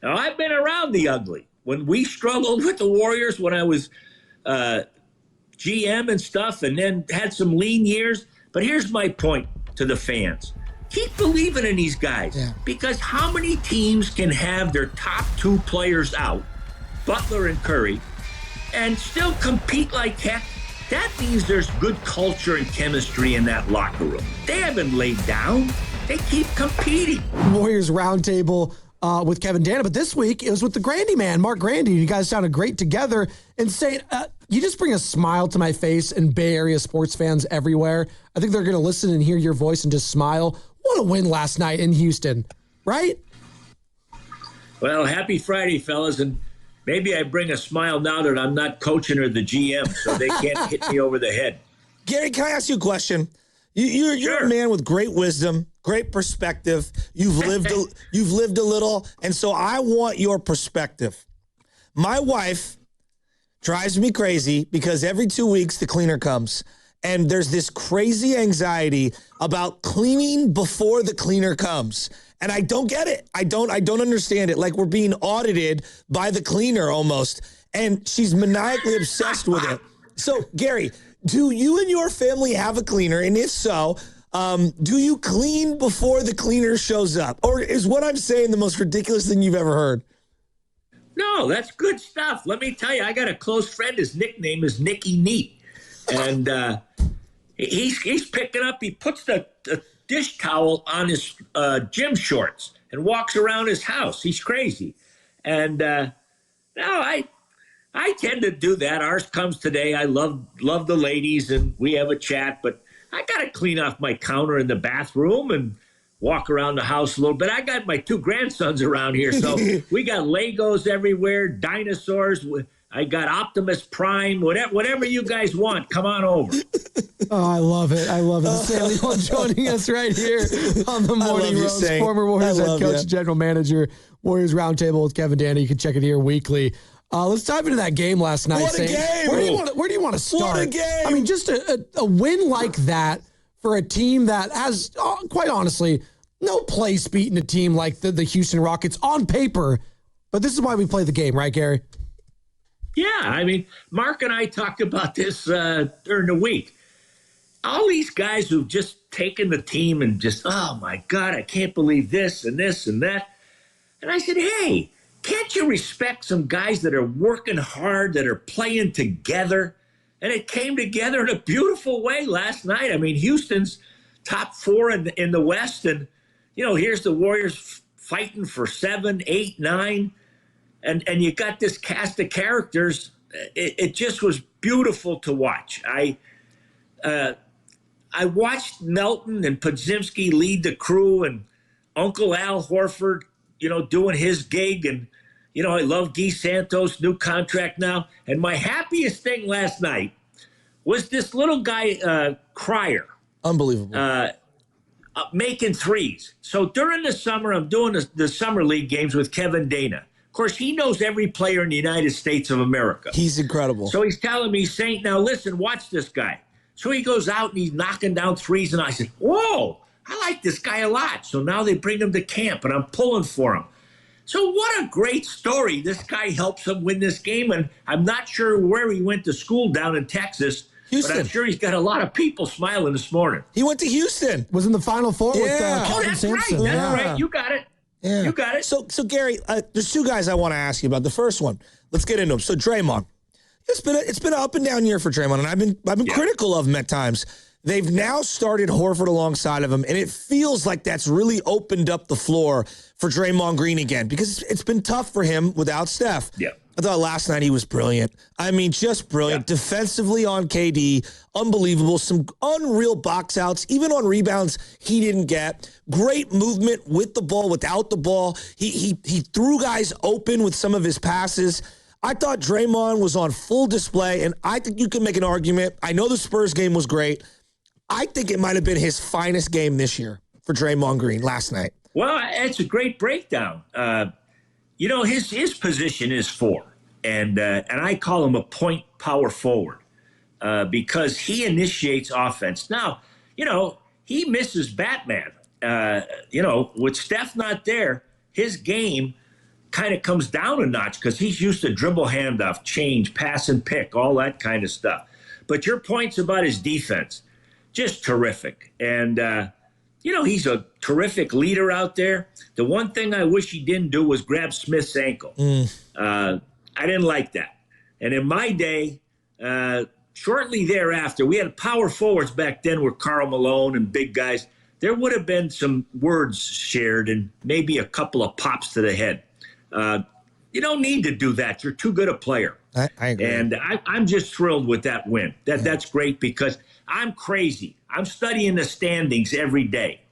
Now, I've been around the ugly. When we struggled with the Warriors when I was GM and stuff, and then had some lean years. But here's my point to the fans. Keep believing in these guys. Because how many teams can have their top two players out, Butler and Curry, and still compete like heck? That means there's good culture and chemistry in that locker room. They haven't laid down. They keep competing. Warriors roundtable with Kevin Dana, but this week it was with the Grandy man, Mark Grandy. You guys sounded great together. And St, you just bring a smile to my face and Bay Area sports fans everywhere. I think they're going to listen and hear your voice and just smile. What a win last night in Houston, right? Well, happy Friday, fellas, and maybe I bring a smile now that I'm not coaching or the GM, so they can't hit me over the head. Gary, can I ask you a question? You're Sure. a man with great wisdom, great perspective. You've lived a little, and so I want your perspective. My wife drives me crazy because every 2 weeks the cleaner comes, and there's this crazy anxiety about cleaning before the cleaner comes. And I don't get it. I don't understand it. Like we're being audited by the cleaner almost. And she's maniacally obsessed with it. So, Gary, do you and your family have a cleaner? And if so, do you clean before the cleaner shows up? Or is what I'm saying the most ridiculous thing you've ever heard? No, that's good stuff. Let me tell you, I got a close friend. His nickname is Nicky Neat. And he's picking up, he puts the dish towel on his gym shorts and walks around his house. He's crazy. And no, I tend to do that. Ours comes today. I love the ladies, and we have a chat, but I got to clean off my counter in the bathroom and walk around the house a little bit. I got my two grandsons around here, so we got Legos everywhere, dinosaurs. I got Optimus Prime, whatever you guys want. Come on over. Oh, I love it. I love it. Samuel joining us right here on the Morning Roast. Former Warriors head coach, general manager, Warriors Roundtable with Kevin Dana. You can check it here weekly. Let's dive into that game last night. What a game! Where do you want to start? What a game! I mean, just a win like that for a team that has, quite honestly, no place beating a team like the Houston Rockets on paper. But this is why we play the game, right, Gary? Yeah, I mean, Mark and I talked about this during the week. All these guys who've just taken the team and just, oh, my God, I can't believe this and this and that. And I said, hey, can't you respect some guys that are working hard, that are playing together? And it came together in a beautiful way last night. I mean, Houston's top four in the West. And, you know, here's the Warriors fighting for 7, 8, 9. And you got this cast of characters. It just was beautiful to watch. I watched Melton and Podziemski lead the crew, and Uncle Al Horford, you know, doing his gig. And, you know, I love Garry Santos, new contract now. And my happiest thing last night was this little guy, Crier. Unbelievable. Making threes. So during the summer, I'm doing the summer league games with Kevin Dana. Of course, he knows every player in the United States of America. He's incredible. So he's telling me, Saint, now listen, watch this guy. So he goes out and he's knocking down threes, and I said, whoa, I like this guy a lot. So now they bring him to camp, and I'm pulling for him. So what a great story. This guy helps him win this game, and I'm not sure where he went to school down in Texas, Houston. but I'm sure he's got a lot of people smiling this morning. He went to Houston. Was in the Final Four with Oh, Calvin that's Sampson. right. That's right. You got it. Yeah. You got it. So Gary, there's two guys I want to ask you about. The first one, let's get into them. So Draymond, it's been an up and down year for Draymond, and I've been critical of him at times. They've now started Horford alongside of him, and it feels like that's really opened up the floor for Draymond Green again, because it's been tough for him without Steph. Yeah. I thought last night he was brilliant. I mean, just brilliant. Yeah. Defensively on KD, unbelievable. Some unreal box outs, even on rebounds he didn't get. Great movement with the ball, without the ball. He threw guys open with some of his passes. I thought Draymond was on full display, and I think you can make an argument. I know the Spurs game was great. I think it might have been his finest game this year for Draymond Green last night. Well, it's a great breakdown. You know, his position is 4, and I call him a point power forward because he initiates offense. Now, you know, he misses Batman. You know, with Steph not there, his game kind of comes down a notch because he's used to dribble handoff, change, pass and pick, all that kind of stuff. But your points about his defense, just terrific. And, he's a terrific leader out there. The one thing I wish he didn't do was grab Smith's ankle. I didn't like that. And in my day, shortly thereafter, we had power forwards back then with Karl Malone and big guys. There would have been some words shared and maybe a couple of pops to the head. You don't need to do that. You're too good a player. I agree. And I'm just thrilled with that win. That's great because I'm crazy. I'm studying the standings every day.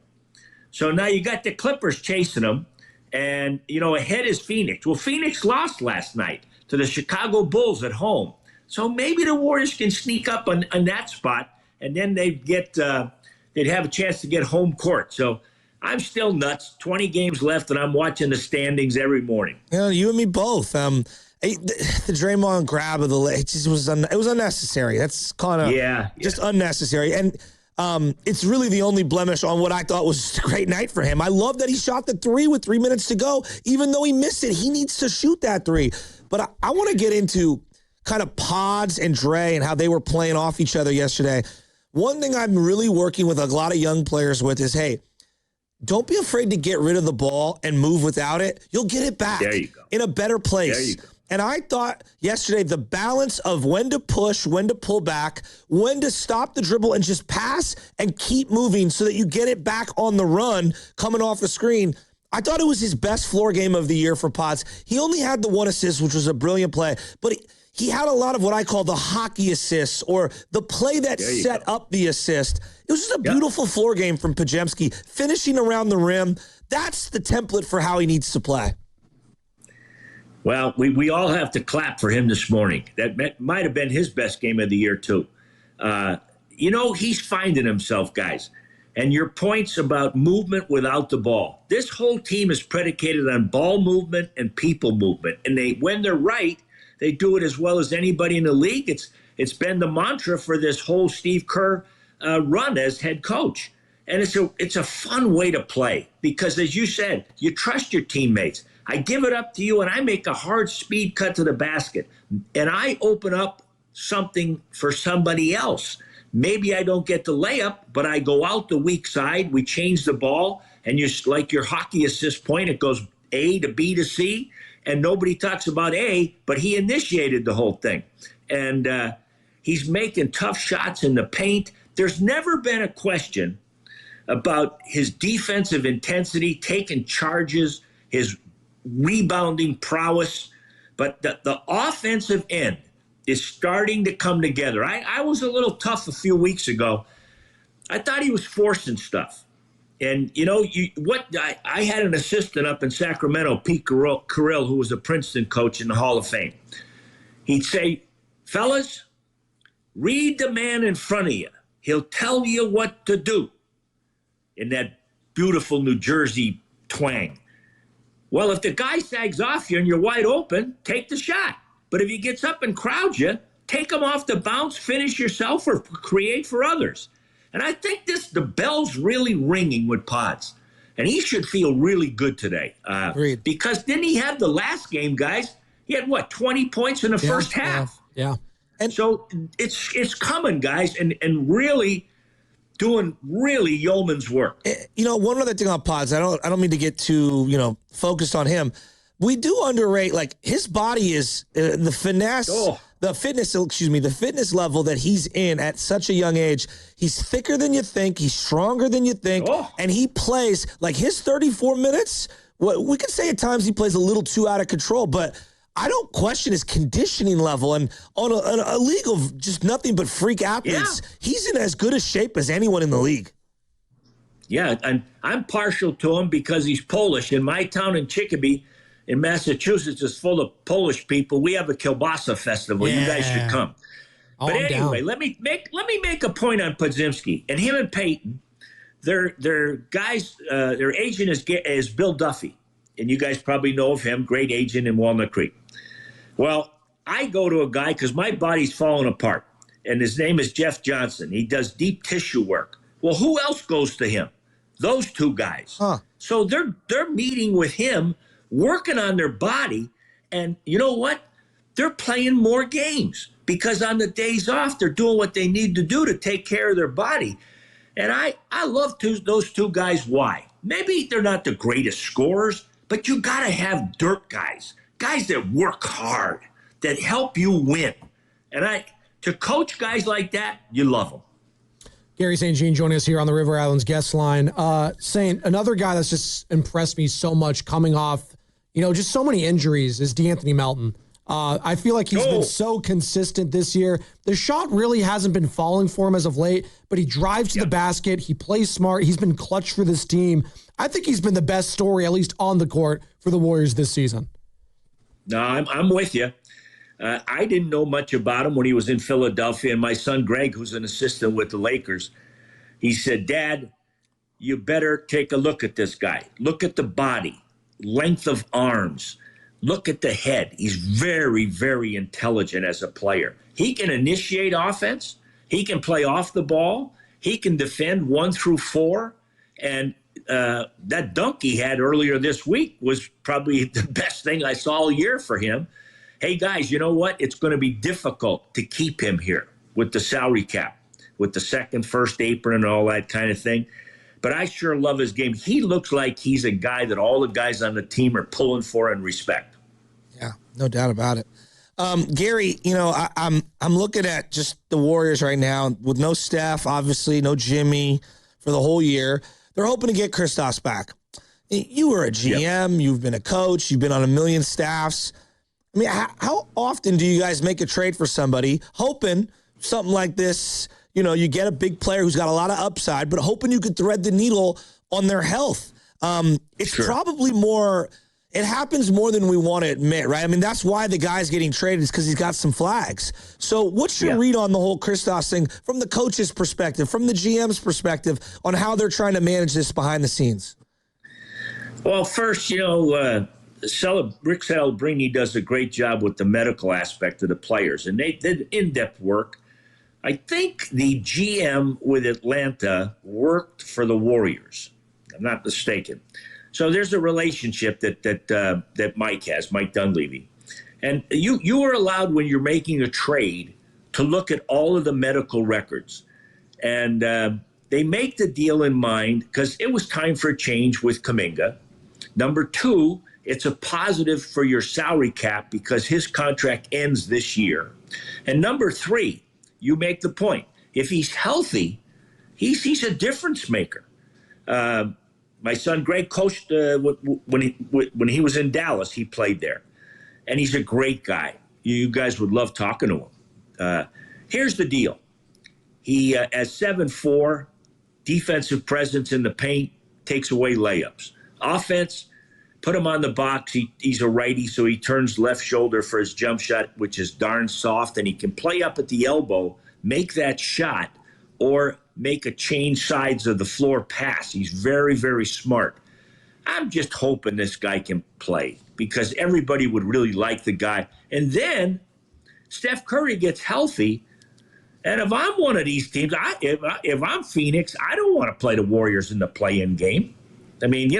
So now you got the Clippers chasing them, and, ahead is Phoenix. Well, Phoenix lost last night to the Chicago Bulls at home. So maybe the Warriors can sneak up on that spot, and then they'd have a chance to get home court. So I'm still nuts. 20 games left, and I'm watching the standings every morning. You and me both. The Draymond grab of the leg, it was unnecessary. That's kind of just unnecessary. And it's really the only blemish on what I thought was a great night for him. I love that he shot the three with 3 minutes to go. Even though he missed it, he needs to shoot that three. But I want to get into kind of Pods and Dre and how they were playing off each other yesterday. One thing I'm really working with a lot of young players with is, hey, don't be afraid to get rid of the ball and move without it. You'll get it back in a better place. There you go. And I thought yesterday the balance of when to push, when to pull back, when to stop the dribble and just pass and keep moving so that you get it back on the run coming off the screen. I thought it was his best floor game of the year for Pods. He only had the one assist, which was a brilliant play, but he had a lot of what I call the hockey assists or the play that set up the assist. It was just a beautiful floor game from Podziemski, finishing around the rim. That's the template for how he needs to play. Well, we all have to clap for him this morning. That might have been his best game of the year, too. He's finding himself, guys. And your points about movement without the ball. This whole team is predicated on ball movement and people movement. And when they're right, they do it as well as anybody in the league. It's been the mantra for this whole Steve Kerr run as head coach. And it's a fun way to play because, as you said, you trust your teammates. I give it up to you, and I make a hard speed cut to the basket. And I open up something for somebody else. Maybe I don't get the layup, but I go out the weak side. We change the ball, and like your hockey assist point, it goes A to B to C. And nobody talks about A, but he initiated the whole thing. And he's making tough shots in the paint. There's never been a question about his defensive intensity, taking charges, his rebounding prowess. But the offensive end is starting to come together. I was a little tough a few weeks ago. I thought he was forcing stuff. And, I had an assistant up in Sacramento, Pete Carrill, who was a Princeton coach in the Hall of Fame. He'd say, fellas, read the man in front of you. He'll tell you what to do, in that beautiful New Jersey twang. Well, if the guy sags off you and you're wide open, take the shot. But if he gets up and crowds you, take him off the bounce, finish yourself, or create for others. And I think the bell's really ringing with Pods. And he should feel really good today. Because didn't he have the last game, guys? He had, 20 points in the first half? Yeah. And so it's coming, guys, and really doing really yeoman's work. One other thing on Pods, I don't mean to get too, focused on him. We do underrate, his body is the finesse. The fitness level that he's in at such a young age. He's thicker than you think. He's stronger than you think. And he plays his 34 minutes. We could say at times he plays a little too out of control, but I don't question his conditioning level. And on a league of just nothing but freak athletes, he's in as good a shape as anyone in the league. Yeah, and I'm partial to him because he's Polish. In my town in Chicopee, in Massachusetts, is full of Polish people. We have a kielbasa festival. You guys should come. But anyway, let me make a point on Podziemski and him and Peyton. Their guys, their agent is Bill Duffy, and you guys probably know of him. Great agent in Walnut Creek. Well, I go to a guy because my body's falling apart, and his name is Jeff Johnson. He does deep tissue work. Well, who else goes to him? Those two guys. So they're meeting with him working on their body. And you know what? They're playing more games because on the days off, they're doing what they need to do to take care of their body. And I love those two guys. Why? Maybe they're not the greatest scorers, but you got to have dirt guys that work hard, that help you win. And to coach guys like that, you love them. Garry St. joining us here on the River Islands guest line. St, another guy that's just impressed me so much coming off, just so many injuries is DeAnthony Melton. I feel like he's been so consistent this year. The shot really hasn't been falling for him as of late, but he drives to the basket. He plays smart. He's been clutch for this team. I think he's been the best story, at least on the court, for the Warriors this season. No, I'm with you. I didn't know much about him when he was in Philadelphia, and my son Greg, who's an assistant with the Lakers, he said, Dad, you better take a look at this guy. Look at the body, length of arms. Look at the head. He's very, very intelligent as a player. He can initiate offense. He can play off the ball. He can defend 1 through 4. And that dunk he had earlier this week was probably the best thing I saw all year for him. Hey, guys, you know what? It's going to be difficult to keep him here with the salary cap, with the second, first apron and all that kind of thing. But I sure love his game. He looks like he's a guy that all the guys on the team are pulling for and respect. Yeah, no doubt about it. Garry, I'm looking at just the Warriors right now with no Steph, obviously, no Jimmy for the whole year. They're hoping to get Kristaps back. You were a GM. You've been a coach. You've been on a million staffs. I mean, how often do you guys make a trade for somebody, hoping something like this, you get a big player who's got a lot of upside, but hoping you could thread the needle on their health? It's probably more, it happens more than we want to admit, right? I mean, that's why the guy's getting traded is because he's got some flags. So what's your read on the whole Kristaps thing from the coach's perspective, from the GM's perspective, on how they're trying to manage this behind the scenes? Well, first, Rick Celebrini does a great job with the medical aspect of the players, and they did in-depth work. I think the GM with Atlanta worked for the Warriors. I'm not mistaken. So there's a relationship that Mike has, Mike Dunleavy. And you are allowed when you're making a trade to look at all of the medical records. And they make the deal in mind because it was time for a change with Kuminga. Number 2, it's a positive for your salary cap because his contract ends this year. And number 3, you make the point. If he's healthy, he's a difference maker. My son Greg coached when he was in Dallas. He played there, and he's a great guy. You guys would love talking to him. Here's the deal: he at 7'4", defensive presence in the paint, takes away layups. Offense, put him on the box. He's a righty, so he turns left shoulder for his jump shot, which is darn soft, and he can play up at the elbow, make that shot, or make a change sides of the floor pass. He's very, very smart. I'm just hoping this guy can play because everybody would really like the guy. And then Steph Curry gets healthy, and if I'm one of these teams, if I'm Phoenix, I don't want to play the Warriors in the play-in game. I mean,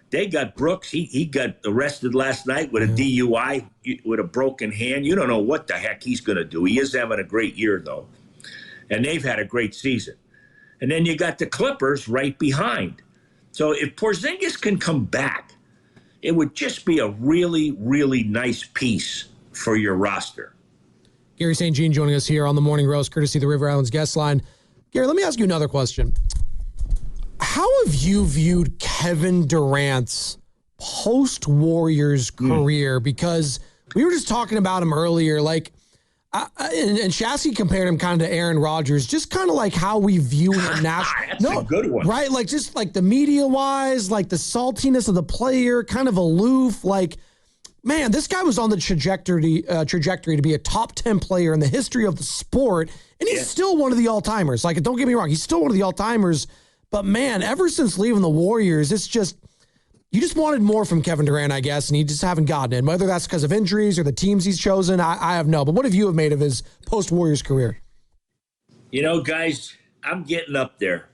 they got Brooks. He got arrested last night with a DUI, with a broken hand. You don't know what the heck he's going to do. He is having a great year, though. And they've had a great season. And then you got the Clippers right behind. So if Porzingis can come back, it would just be a really, really nice piece for your roster. Garry St. joining us here on the Morning Roast, courtesy of the River Islands guest line. Garry, let me ask you another question. How have you viewed Kevin Durant's post-Warriors career? Because we were just talking about him earlier, and Shasky compared him kind of to Aaron Rodgers, just kind of like how we view him nationally. That's a good one. Right? Just the media-wise, the saltiness of the player, kind of aloof. Man, this guy was on the trajectory to be a top 10 player in the history of the sport, and he's still one of the all-timers. Don't get me wrong, he's still one of the all-timers. But, man, ever since leaving the Warriors, it's just you just wanted more from Kevin Durant, I guess, and you just haven't gotten it. Whether that's because of injuries or the teams he's chosen, I have no. But what have you made of his post-Warriors career? Guys, I'm getting up there.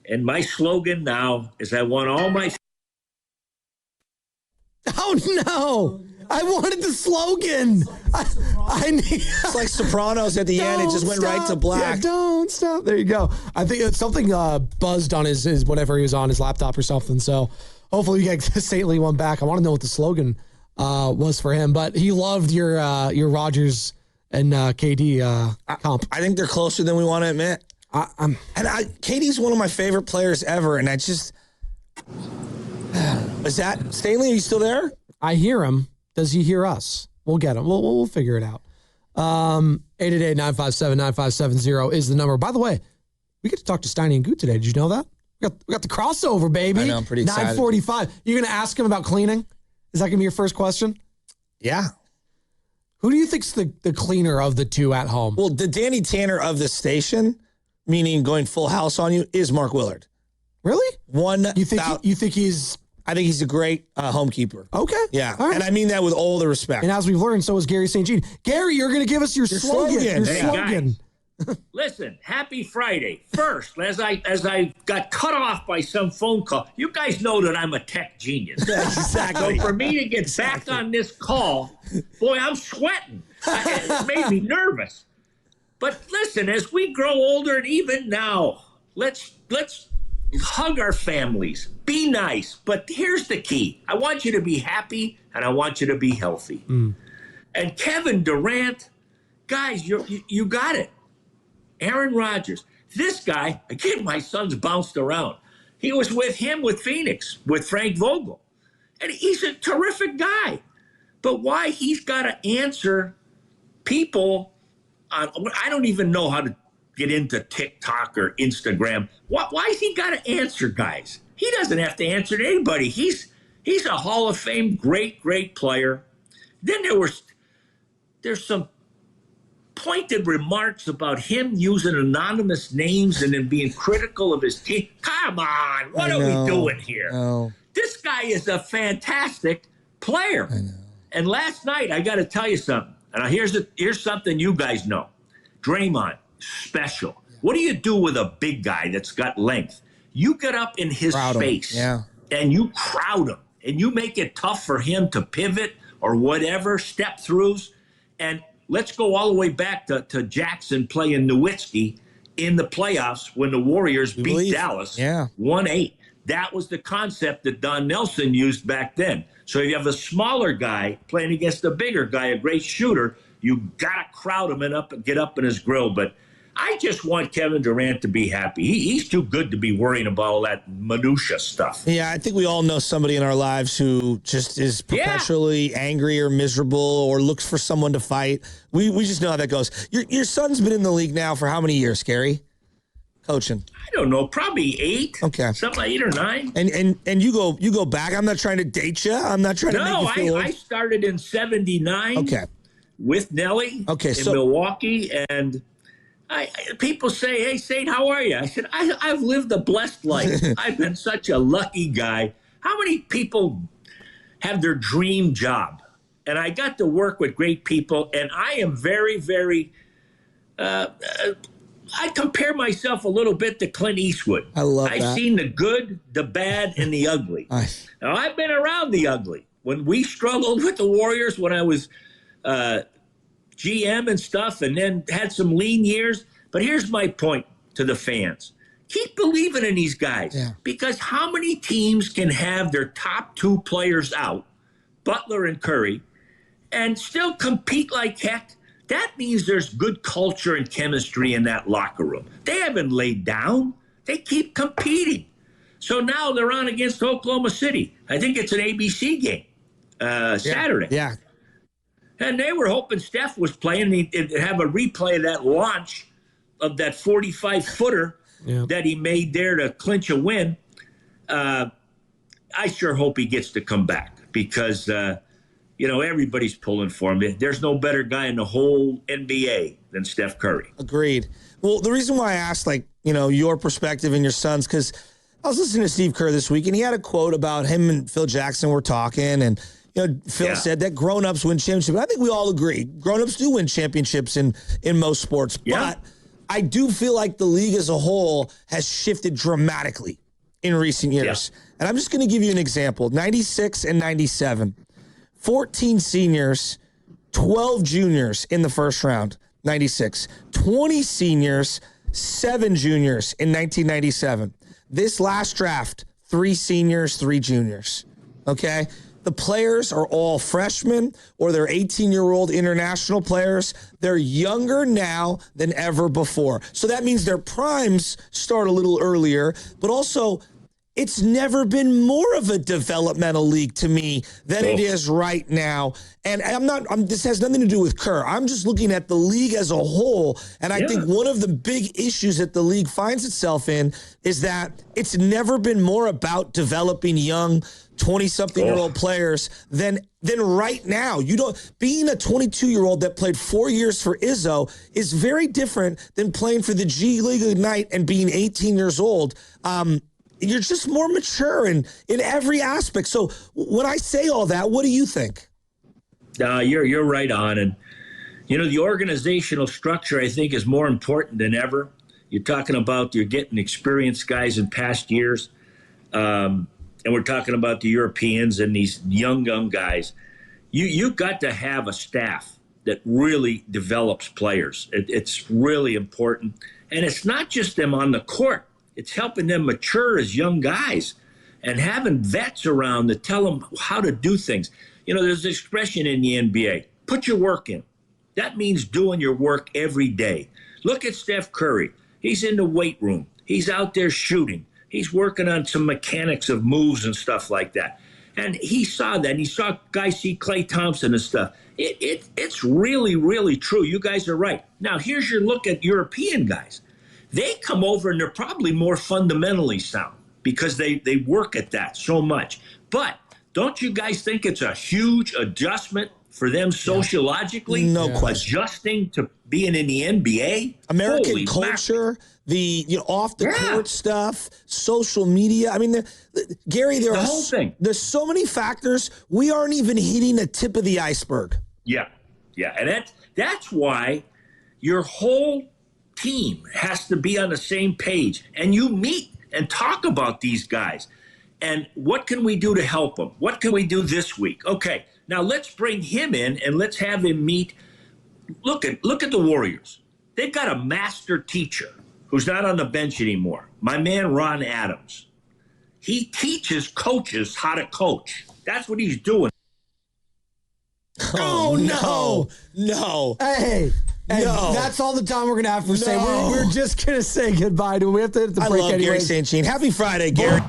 And my slogan now is I want all my Oh, no. I wanted the slogan. I need. It's like Sopranos at the end. It just went right to black. Yeah, don't stop. There you go. I think it's something buzzed on his whatever he was on, his laptop or something. So hopefully we get the St. one back. I want to know what the slogan was for him. But he loved your Rodgers and KD comp. I think they're closer than we want to admit. KD's one of my favorite players ever, and I just is that Stanley? Are you still there? I hear him. Does he hear us? We'll get him. We'll figure it out. 888-957-9570 is the number. By the way, we get to talk to Steiny and Goot today. Did you know that? We got the crossover, baby. I know, I'm pretty excited. 9:45. You're going to ask him about cleaning? Is that going to be your first question? Yeah. Who do you think's the cleaner of the two at home? Well, the Danny Tanner of the station, meaning going full house on you, is Mark Willard. Really? You think he's... I think he's a great homekeeper. Okay. Yeah. All right. And I mean that with all the respect. And as we've learned, so is Garry St. Gary, you're going to give us your slogan. Your slogan. Listen, happy Friday. First, as I got cut off by some phone call, you guys know that I'm a tech genius. Exactly. So for me to get back on this call, boy, I'm sweating. It made me nervous. But listen, as we grow older, and even now, let's hug our families. Be nice. But here's the key. I want you to be happy, and I want you to be healthy. And Kevin Durant, guys, you got it. Aaron Rodgers. This guy, again, my son's bounced around. He was with Phoenix, with Frank Vogel. And he's a terrific guy. But why he's got to answer people on, I don't even know how to get into TikTok or Instagram. Why's he got to answer guys? He doesn't have to answer to anybody. He's a Hall of Fame great player. Then there's some pointed remarks about him using anonymous names and then being critical of his team. Come on, what are we doing here? No. This guy is a fantastic player. I know. And last night, I got to tell you something. And here's something you guys know. Draymond, special. What do you do with a big guy that's got length? You get up in his space and you crowd him and you make it tough for him to pivot or whatever, step throughs. And let's go all the way back to Jackson playing Nowitzki in the playoffs when the Warriors beat Dallas 1-8. That was the concept that Don Nelson used back then. So if you have a smaller guy playing against a bigger guy, a great shooter, you got to crowd him and get up in his grill. But I just want Kevin Durant to be happy. He's too good to be worrying about all that minutia stuff. Yeah, I think we all know somebody in our lives who just is perpetually angry or miserable or looks for someone to fight. We just know how that goes. Your son's been in the league now for how many years, Garry? Coaching. I don't know, probably 8. Okay. Something like 8 or 9. And you go back. I'm not trying to date you. I'm not trying to make you feel old. I started in 79. Okay. With Nelly in Milwaukee, and people say, "Hey, Saint, how are you?" I said, "I've lived a blessed life. I've been such a lucky guy." How many people have their dream job? And I got to work with great people, and I am very, very. I compare myself a little bit to Clint Eastwood. I love that. I've seen the good, the bad, and the ugly. Nice. Now I've been around the ugly. When we struggled with the Warriors, when I was GM and stuff, and then had some lean years. But here's my point to the fans. Keep believing in these guys. Because how many teams can have their top 2 players out, Butler and Curry, and still compete like heck? That means there's good culture and chemistry in that locker room. They haven't laid down. They keep competing. So now they're on against Oklahoma City. I think it's an ABC game Saturday. Yeah. And they were hoping Steph was playing and have a replay of that launch of that 45-footer that he made there to clinch a win. I sure hope he gets to come back because, everybody's pulling for him. There's no better guy in the whole NBA than Steph Curry. Agreed. Well, the reason why I asked, your perspective and your son's, because I was listening to Steve Kerr this week, and he had a quote about him and Phil Jackson were talking, and Phil said that grown-ups win championships. I think we all agree. Grown-ups do win championships in most sports. Yeah. But I do feel like the league as a whole has shifted dramatically. in recent years. Yeah. And I'm just going to give you an example. 96 and 97. 14 seniors, 12 juniors in the first round, 96. 20 seniors, 7 juniors in 1997. This last draft, 3 seniors, 3 juniors. Okay? The players are all freshmen or they're 18-year-old international players. They're younger now than ever before. So that means their primes start a little earlier, but also it's never been more of a developmental league to me than it is right now. And this has nothing to do with Kerr. I'm just looking at the league as a whole. And I think one of the big issues that the league finds itself in is that it's never been more about developing young 20-something-year-old players than right now. Being a 22-year-old that played 4 years for Izzo is very different than playing for the G League Ignite and being 18 years old. You're just more mature in every aspect. So when I say all that, what do you think? You're right on. And, the organizational structure, I think, is more important than ever. You're talking about you're getting experienced guys in past years. And we're talking about the Europeans and these young guys. You've got to have a staff that really develops players. It's really important. And it's not just them on the court. It's helping them mature as young guys and having vets around to tell them how to do things. There's an expression in the NBA, put your work in. That means doing your work every day. Look at Steph Curry. He's in the weight room. He's out there shooting. He's working on some mechanics of moves and stuff like that. And he saw that. And he saw guys see Klay Thompson and stuff. It's really, really true. You guys are right. Now, here's your look at European guys. They come over and they're probably more fundamentally sound because they work at that so much. But don't you guys think it's a huge adjustment for them sociologically? No question. Adjusting to being in the NBA? American Holy culture, the off the court stuff, social media. I mean, Gary, the whole thing. There's so many factors. We aren't even hitting the tip of the iceberg. Yeah. And that's why your whole team has to be on the same page, and you meet and talk about these guys and what can we do to help them? What can we do this week? Okay, now let's bring him in and let's have him meet. Look at the Warriors. They've got a master teacher who's not on the bench anymore. My man Ron Adams. He teaches coaches how to coach. That's what he's doing. Oh no. Hey, that's all the time we're going to have for saying. We're just going to say goodbye to him. We have to hit the break anyway. I love Garry St. Happy Friday, Gary.